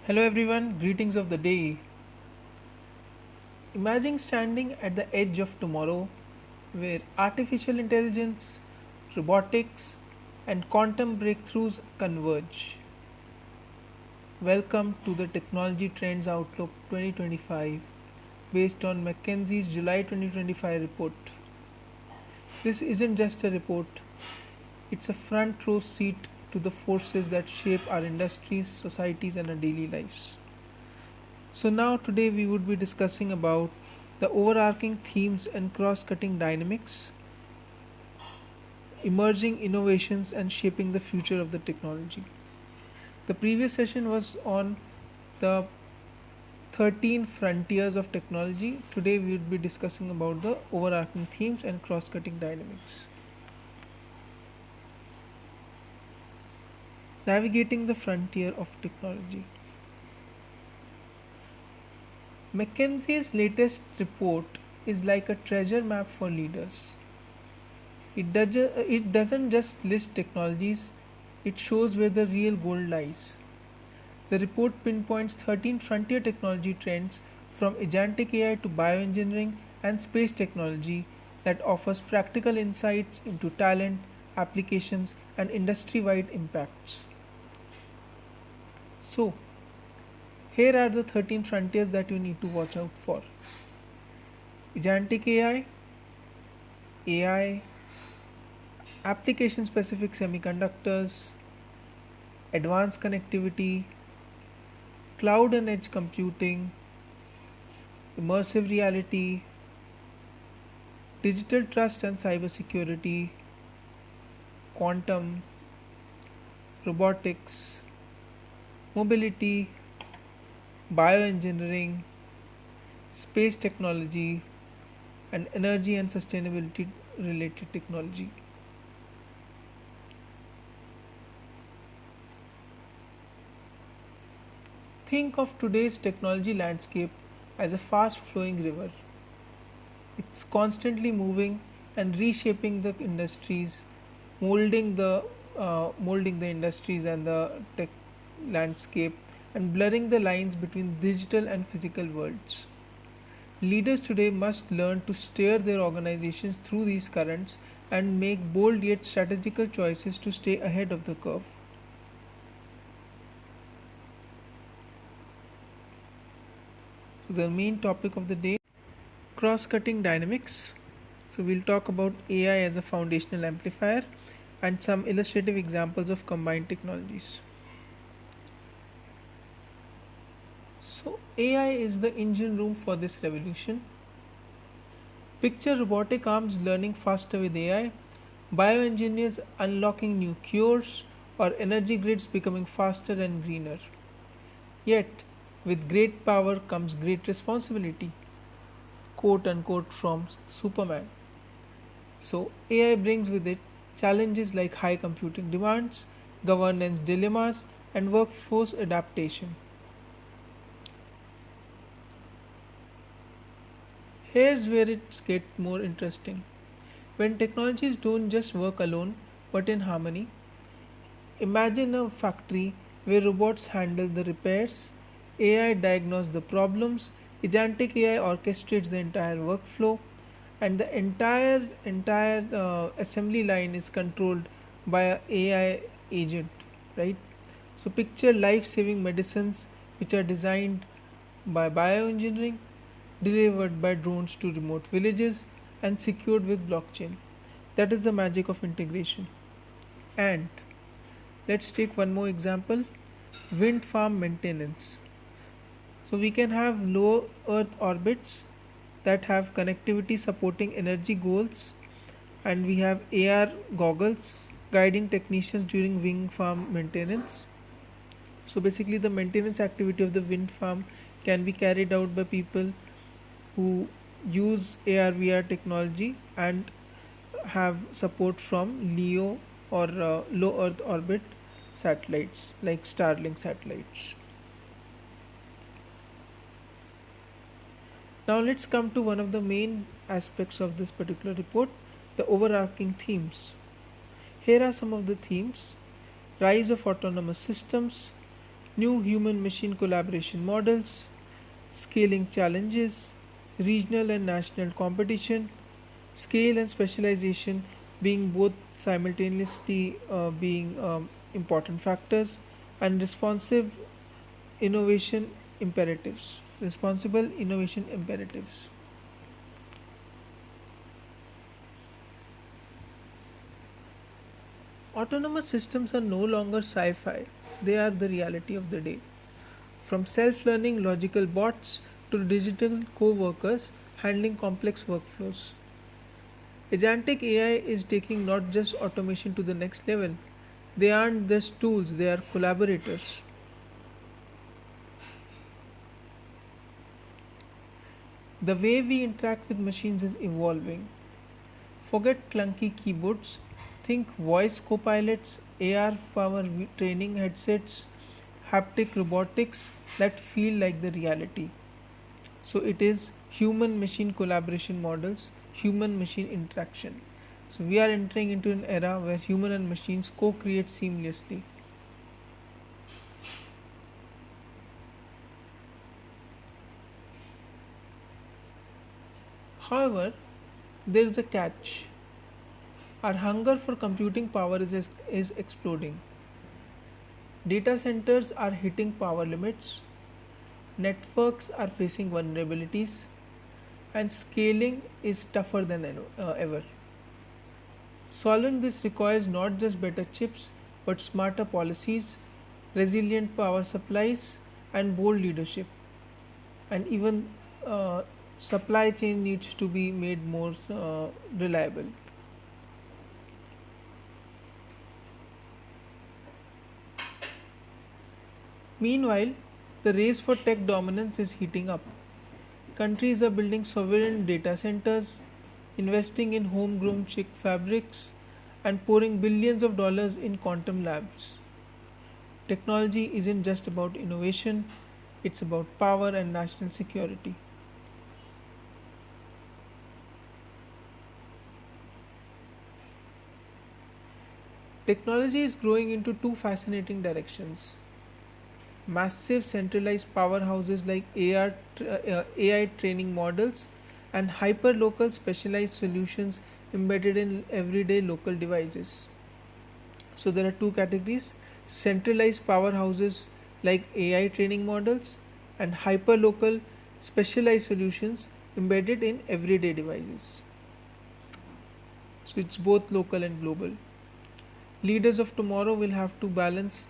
Hello everyone, greetings of the day. Imagine standing at the edge of tomorrow where artificial intelligence, robotics, and quantum breakthroughs converge. Welcome to the Technology Trends Outlook 2025 based on McKinsey's July 2025 report. This isn't just a report, it's a front row seat to the forces that shape our industries, societies, and our daily lives. So now today we would be discussing about the overarching themes and cross-cutting dynamics, emerging innovations and shaping the future of the technology. The previous session was on the 13 frontiers of technology. Today we would be discussing about the overarching themes and cross-cutting dynamics. Navigating the frontier of technology. McKinsey's latest report is like a treasure map for leaders. It doesn't just list technologies, it shows where the real gold lies. The report pinpoints 13 frontier technology trends from agentic AI to bioengineering and space technology that offers practical insights into talent, applications, and industry wide impacts. So, here are the 13 frontiers that you need to watch out for. Agentic AI, application specific semiconductors, advanced connectivity, cloud and edge computing, immersive reality, digital trust and cybersecurity, quantum, robotics, mobility, bioengineering, space technology, and energy and sustainability related technology. Think of today's technology landscape as a fast flowing river. It's constantly moving and reshaping the industries, molding the molding the industries and the tech landscape, and blurring the lines between digital and physical worlds. Leaders today must learn to steer their organizations through these currents and make bold yet strategical choices to stay ahead of the curve. So the main topic of the day, cross-cutting dynamics. So we'll talk about AI as a foundational amplifier and some illustrative examples of combined technologies. So AI is the engine room for this revolution. Picture robotic arms learning faster with AI, bioengineers unlocking new cures, or energy grids becoming faster and greener. Yet, with great power comes great responsibility, quote unquote from Superman. So, AI brings with it challenges like high computing demands, governance dilemmas, and workforce adaptation. Here's where it gets more interesting. When technologies don't just work alone but in harmony, imagine a factory where robots handle the repairs, AI diagnoses the problems, agentic AI orchestrates the entire workflow, and the entire assembly line is controlled by a AI agent, right? So picture life-saving medicines which are designed by bioengineering, delivered by drones to remote villages, and secured with blockchain. That is the magic of integration. And let's take one more example, wind farm maintenance. So we can have low Earth orbits that have connectivity supporting energy goals, and we have AR goggles guiding technicians during wind farm maintenance. So basically, the maintenance activity of the wind farm can be carried out by people who use AR VR technology and have support from LEO or low Earth orbit satellites like Starlink satellites. Now let's come to one of the main aspects of this particular report, the overarching themes. Here are some of the themes: rise of autonomous systems, new human machine collaboration models, scaling challenges, regional and national competition, scale and specialization being both simultaneously being important factors, and innovation responsible innovation imperatives. Autonomous systems are no longer sci-fi, they are the reality of the day. From self-learning logical bots to digital co-workers handling complex workflows, Agentic AI is taking not just automation to the next level. They aren't just tools, they are collaborators. The way we interact with machines is evolving. Forget clunky keyboards, think voice copilots, AR power training headsets, haptic robotics that feel like the reality. So it is human machine collaboration models, human machine interaction. So we are entering into an era where human and machines co create seamlessly. However, there is a catch. Our hunger for computing power is exploding. Data centers are hitting power limits, networks are facing vulnerabilities, and scaling is tougher than ever. Solving this requires not just better chips but smarter policies, resilient power supplies, and bold leadership. And even supply chain needs to be made more reliable. Meanwhile, the race for tech dominance is heating up. Countries are building sovereign data centers, investing in homegrown chip fabrics, and pouring billions of dollars in quantum labs. Technology isn't just about innovation, it's about power and national security. Technology is growing into two fascinating directions: massive centralized powerhouses like AI training models, and hyperlocal specialized solutions embedded in everyday local devices. So there are two categories: centralized powerhouses like AI training models, and hyperlocal specialized solutions embedded in everyday devices. So it's both local and global. Leaders of tomorrow will have to balance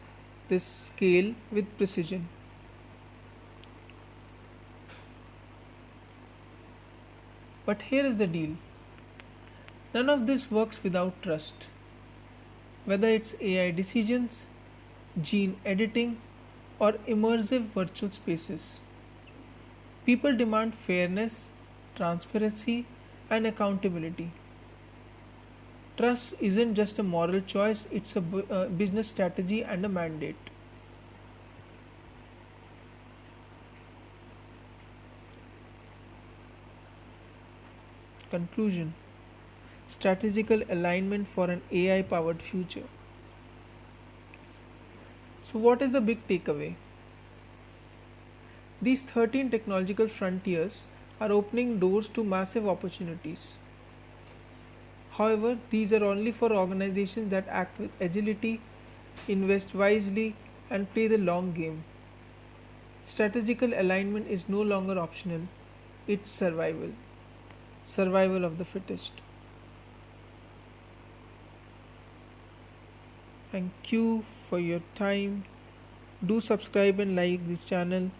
this scale with precision. But here is the deal: none of this works without trust. Whether it's AI decisions, gene editing, or immersive virtual spaces, people demand fairness, transparency, and accountability. Trust isn't just a moral choice, it's a business strategy and a mandate. Conclusion: strategical alignment for an AI powered future. So, what is the big takeaway? These 13 technological frontiers are opening doors to massive opportunities. However, these are only for organizations that act with agility, invest wisely, and play the long game. Strategical alignment is no longer optional, it's survival. Survival of the fittest. Thank you for your time. Do subscribe and like this channel